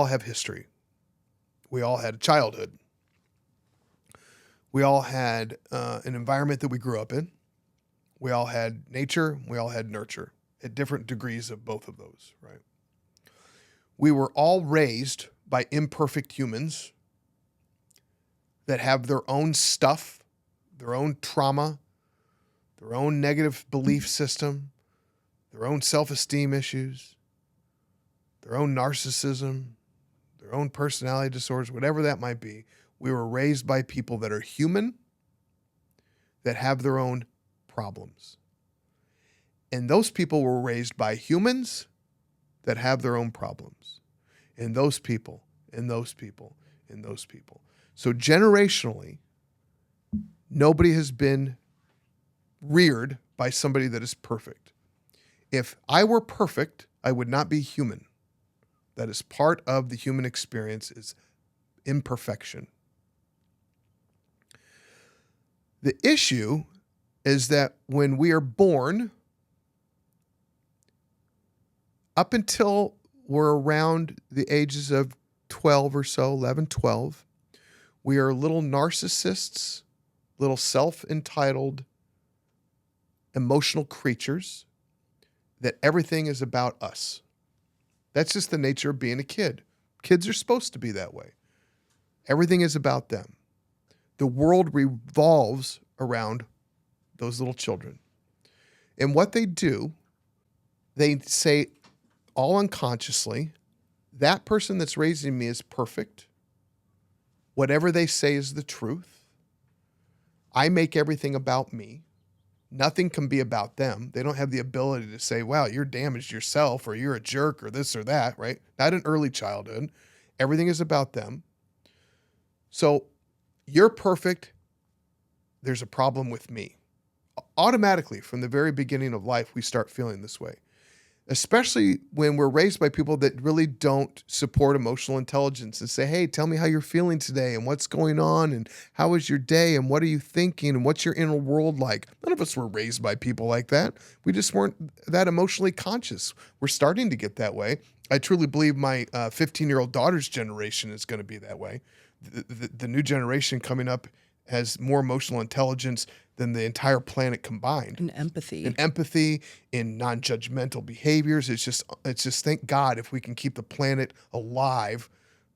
all have history. We all had a childhood. We all had an environment that we grew up in. We all had nature. We all had nurture at different degrees of both of those, right? We were all raised by imperfect humans that have their own stuff, their own trauma, their own negative belief system, their own self-esteem issues, their own narcissism, their own personality disorders, whatever that might be. We were raised by people that are human, that have their own problems. And those people were raised by humans that have their own problems. And those people, and those people, and those people. So generationally, nobody has been reared by somebody that is perfect. If I were perfect, I would not be human. That is part of the human experience, is imperfection. The issue is that when we are born, up until we're around the ages of 12 or so, 11, 12, we are little narcissists, little self-entitled, emotional creatures that everything is about us. That's just the nature of being a kid. Kids are supposed to be that way. Everything is about them. The world revolves around those little children. And what they do, they say all unconsciously, that person that's raising me is perfect. Whatever they say is the truth. I make everything about me. Nothing can be about them. They don't have the ability to say, wow, you're damaged yourself, or you're a jerk, or this or that, right? Not in early childhood. Everything is about them. So you're perfect. There's a problem with me. Automatically, from the very beginning of life, we start feeling this way, especially when we're raised by people that really don't support emotional intelligence and say, hey, tell me how you're feeling today and what's going on and how was your day and what are you thinking and what's your inner world like? None of us were raised by people like that. We just weren't that emotionally conscious. We're starting to get that way. I truly believe my 15-year-old daughter's generation is going to be that way. The new generation coming up has more emotional intelligence than the entire planet combined. And empathy. And empathy, in non-judgmental behaviors. It's just thank God if we can keep the planet alive,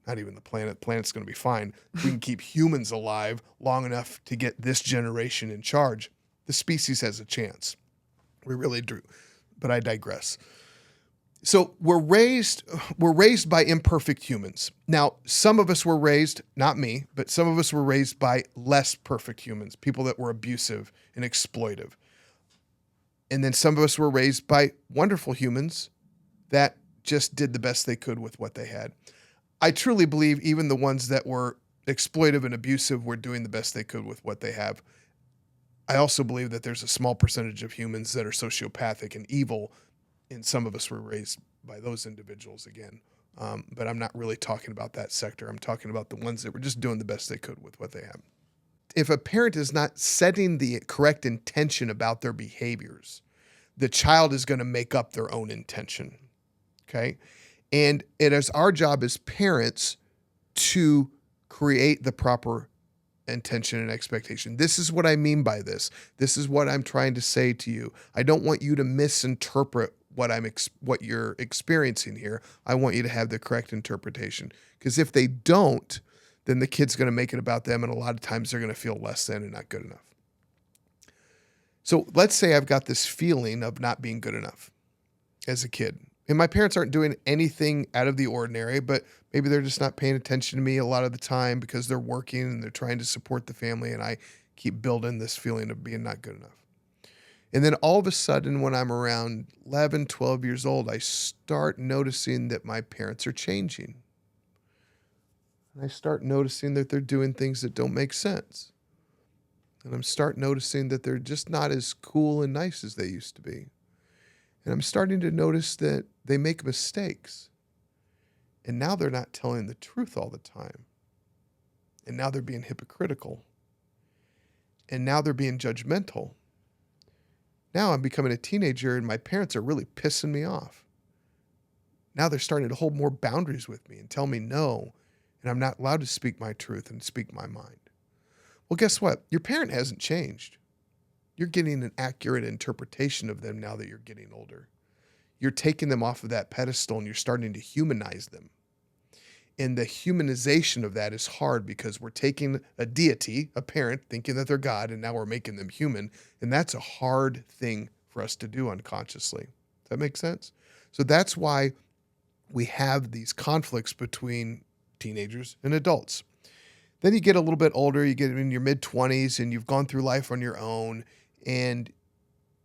not even the planet's going to be fine. If we can keep humans alive long enough to get this generation in charge, the species has a chance. We really do. But I digress. So we're raised by imperfect humans. Now, some of us were raised, not me, but some of us were raised by less perfect humans, people that were abusive and exploitive. And then some of us were raised by wonderful humans that just did the best they could with what they had. I truly believe even the ones that were exploitive and abusive were doing the best they could with what they have. I also believe that there's a small percentage of humans that are sociopathic and evil, and some of us were raised by those individuals again. But I'm not really talking about that sector. I'm talking about the ones that were just doing the best they could with what they had. If a parent is not setting the correct intention about their behaviors, the child is going to make up their own intention, okay? And it is our job as parents to create the proper intention and expectation. This is what I mean by this. This is what I'm trying to say to you. I don't want you to misinterpret what you're experiencing here. I want you to have the correct interpretation. Because if they don't, then the kid's going to make it about them, and a lot of times they're going to feel less than and not good enough. So let's say I've got this feeling of not being good enough as a kid. And my parents aren't doing anything out of the ordinary, but maybe they're just not paying attention to me a lot of the time because they're working and they're trying to support the family, and I keep building this feeling of being not good enough. And then all of a sudden, when I'm around 11, 12 years old, I start noticing that my parents are changing. And I start noticing that they're doing things that don't make sense. And I'm starting noticing that they're just not as cool and nice as they used to be. And I'm starting to notice that they make mistakes. And now they're not telling the truth all the time. And now they're being hypocritical. And now they're being judgmental. Now I'm becoming a teenager and my parents are really pissing me off. Now they're starting to hold more boundaries with me and tell me no, and I'm not allowed to speak my truth and speak my mind. Well, guess what? Your parent hasn't changed. You're getting an accurate interpretation of them now that you're getting older. You're taking them off of that pedestal and you're starting to humanize them. And the humanization of that is hard because we're taking a deity, a parent, thinking that they're God, and now we're making them human. And that's a hard thing for us to do unconsciously. Does that make sense? So that's why we have these conflicts between teenagers and adults. Then you get a little bit older, you get in your mid-20s, and you've gone through life on your own, and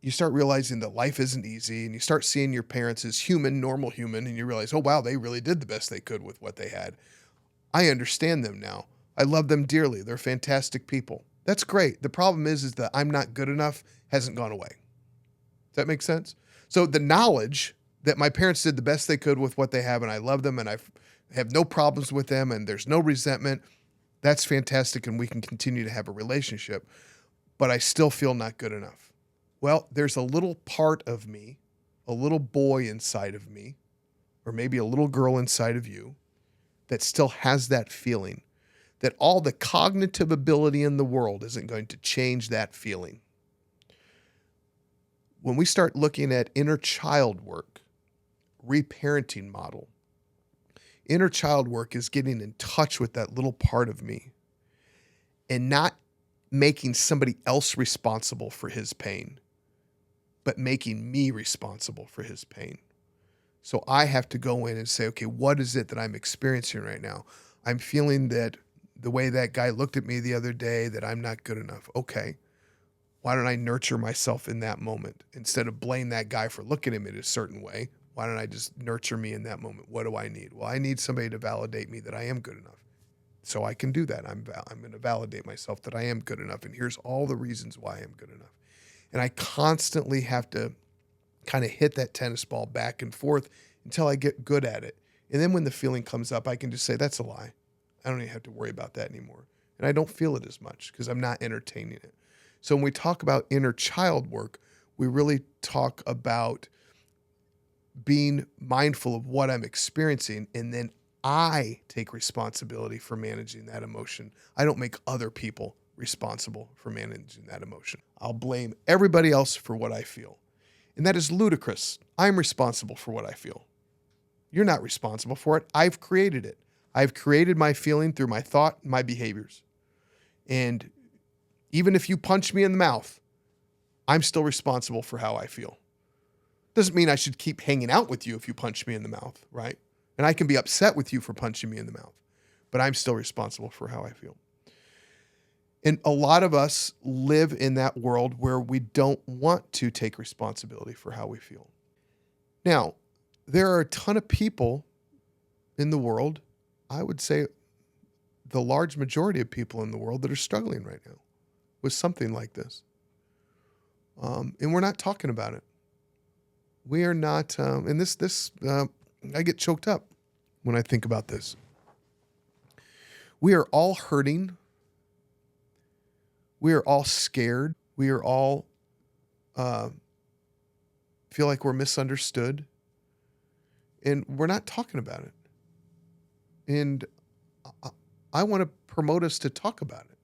you start realizing that life isn't easy, and you start seeing your parents as human, normal human, and you realize, oh, wow, they really did the best they could with what they had. I understand them now. I love them dearly. They're fantastic people. That's great. The problem is that I'm not good enough hasn't gone away. Does that make sense? So the knowledge that my parents did the best they could with what they have, and I love them, and I have no problems with them, and there's no resentment, that's fantastic, and we can continue to have a relationship, but I still feel not good enough. Well, there's a little part of me, a little boy inside of me, or maybe a little girl inside of you that still has that feeling that all the cognitive ability in the world isn't going to change that feeling. When we start looking at inner child work, reparenting model, inner child work is getting in touch with that little part of me and not making somebody else responsible for his pain, but making me responsible for his pain. So I have to go in and say, okay, what is it that I'm experiencing right now? I'm feeling that the way that guy looked at me the other day, that I'm not good enough. Okay, why don't I nurture myself in that moment? Instead of blame that guy for looking at me a certain way, why don't I just nurture me in that moment? What do I need? Well, I need somebody to validate me that I am good enough. So I can do that. I'm going to validate myself that I am good enough. And here's all the reasons why I'm good enough. And I constantly have to kind of hit that tennis ball back and forth until I get good at it. And then when the feeling comes up, I can just say, that's a lie. I don't even have to worry about that anymore. And I don't feel it as much because I'm not entertaining it. So when we talk about inner child work, we really talk about being mindful of what I'm experiencing, and then I take responsibility for managing that emotion. I don't make other people responsible for managing that emotion. I'll blame everybody else for what I feel. And that is ludicrous. I'm responsible for what I feel. You're not responsible for it. I've created it. I've created my feeling through my thought and my behaviors. And even if you punch me in the mouth, I'm still responsible for how I feel. Doesn't mean I should keep hanging out with you if you punch me in the mouth, right? And I can be upset with you for punching me in the mouth, but I'm still responsible for how I feel. And a lot of us live in that world where we don't want to take responsibility for how we feel. Now, there are a ton of people in the world, I would say the large majority of people in the world that are struggling right now with something like this. And we're not talking about it. We are not, and I get choked up when I think about this. We are all hurting. We are all scared. We are all feel like we're misunderstood. And we're not talking about it. And I want to promote us to talk about it.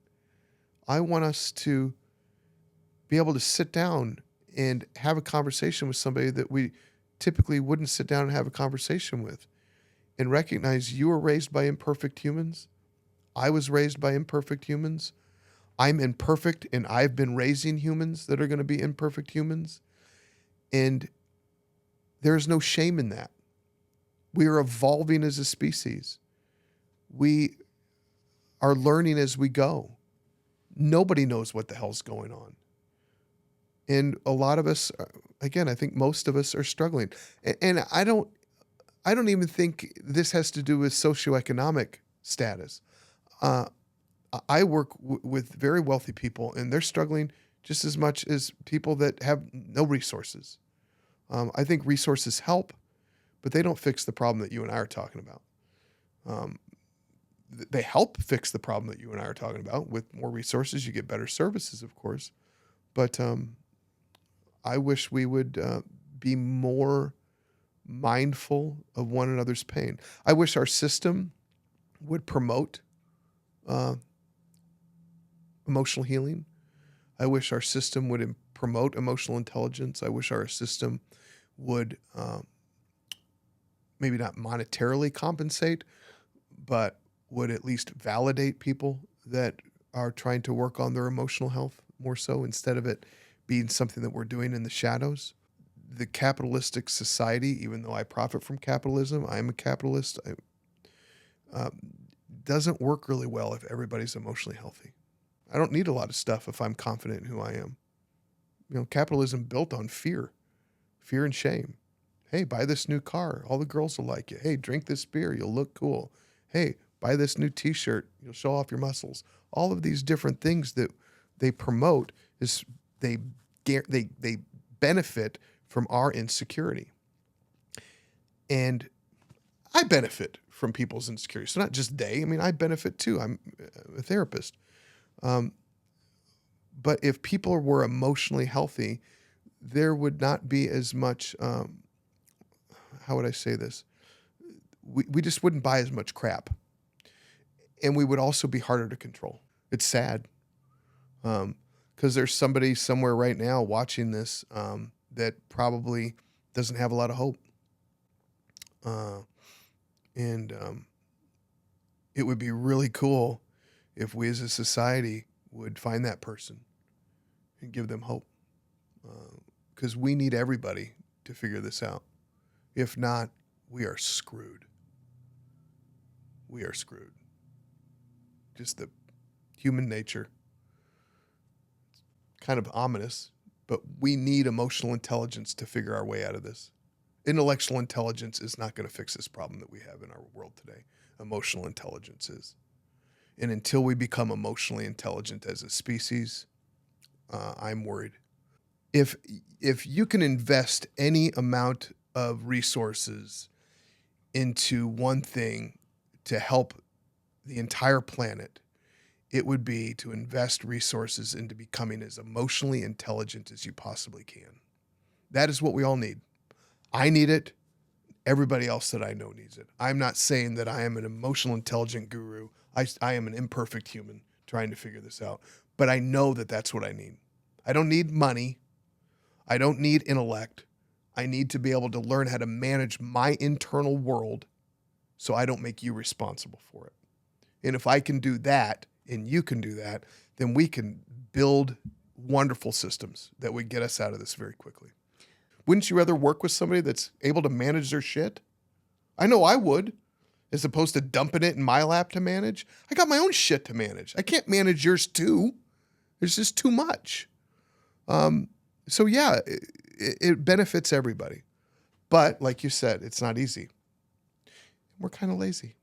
I want us to be able to sit down and have a conversation with somebody that we typically wouldn't sit down and have a conversation with, and recognize you were raised by imperfect humans. I was raised by imperfect humans. I'm imperfect, and I've been raising humans that are going to be imperfect humans. And there's no shame in that. We are evolving as a species. We are learning as we go. Nobody knows what the hell's going on. And a lot of us, again, I think most of us are struggling. And I don't even think this has to do with socioeconomic status. I work with very wealthy people, and they're struggling just as much as people that have no resources. I think resources help, but they don't fix the problem that you and I are talking about. They help fix the problem that you and I are talking about. With more resources, you get better services, of course. But I wish we would be more mindful of one another's pain. I wish our system would promote uh, emotional healing. I wish our system would promote emotional intelligence. I wish our system would maybe not monetarily compensate, but would at least validate people that are trying to work on their emotional health more so, instead of it being something that we're doing in the shadows. The capitalistic society, even though I profit from capitalism, I'm a capitalist, uh, doesn't work really well if everybody's emotionally healthy. I don't need a lot of stuff if I'm confident in who I am. Capitalism built on fear and shame. Hey, buy this new car. All the girls will like you. Hey, drink this beer. You'll look cool. Hey, buy this new t-shirt. You'll show off your muscles. All of these different things that they promote is they benefit from our insecurity. And I benefit from people's insecurity. So not just they. I mean, I benefit too. I'm a therapist. But if people were emotionally healthy, there would not be as much, how would I say this? We just wouldn't buy as much crap. And we would also be harder to control. It's sad. Because there's somebody somewhere right now watching this that probably doesn't have a lot of hope. And it would be really cool if we as a society would find that person and give them hope. Because we need everybody to figure this out. If not, we are screwed. We are screwed. Just the human nature. Kind of ominous, but we need emotional intelligence to figure our way out of this. Intellectual intelligence is not going to fix this problem that we have in our world today. Emotional intelligence is. And until we become emotionally intelligent as a species, I'm worried. If you can invest any amount of resources into one thing to help the entire planet, it would be to invest resources into becoming as emotionally intelligent as you possibly can. That is what we all need. I need it. Everybody else that I know needs it. I'm not saying that I am an emotional intelligent guru. I am an imperfect human trying to figure this out. But I know that that's what I need. I don't need money. I don't need intellect. I need to be able to learn how to manage my internal world so I don't make you responsible for it. And if I can do that, and you can do that, then we can build wonderful systems that would get us out of this very quickly. Wouldn't you rather work with somebody that's able to manage their shit? I know I would, as opposed to dumping it in my lap to manage. I got my own shit to manage. I can't manage yours too. There's just too much. So yeah, it benefits everybody. But like you said, it's not easy. We're kind of lazy.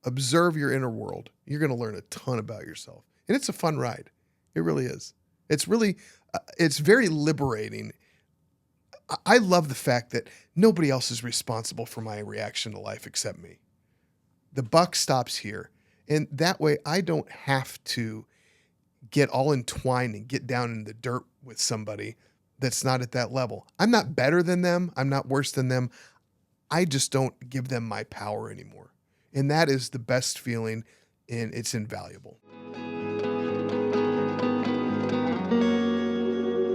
Observe your inner world. You're going to learn a ton about yourself. And it's a fun ride. It really is. It's very liberating. I love the fact that nobody else is responsible for my reaction to life except me. The buck stops here. And that way I don't have to get all entwined and get down in the dirt with somebody that's not at that level. I'm not better than them. I'm not worse than them. I just don't give them my power anymore. And that is the best feeling, and it's invaluable.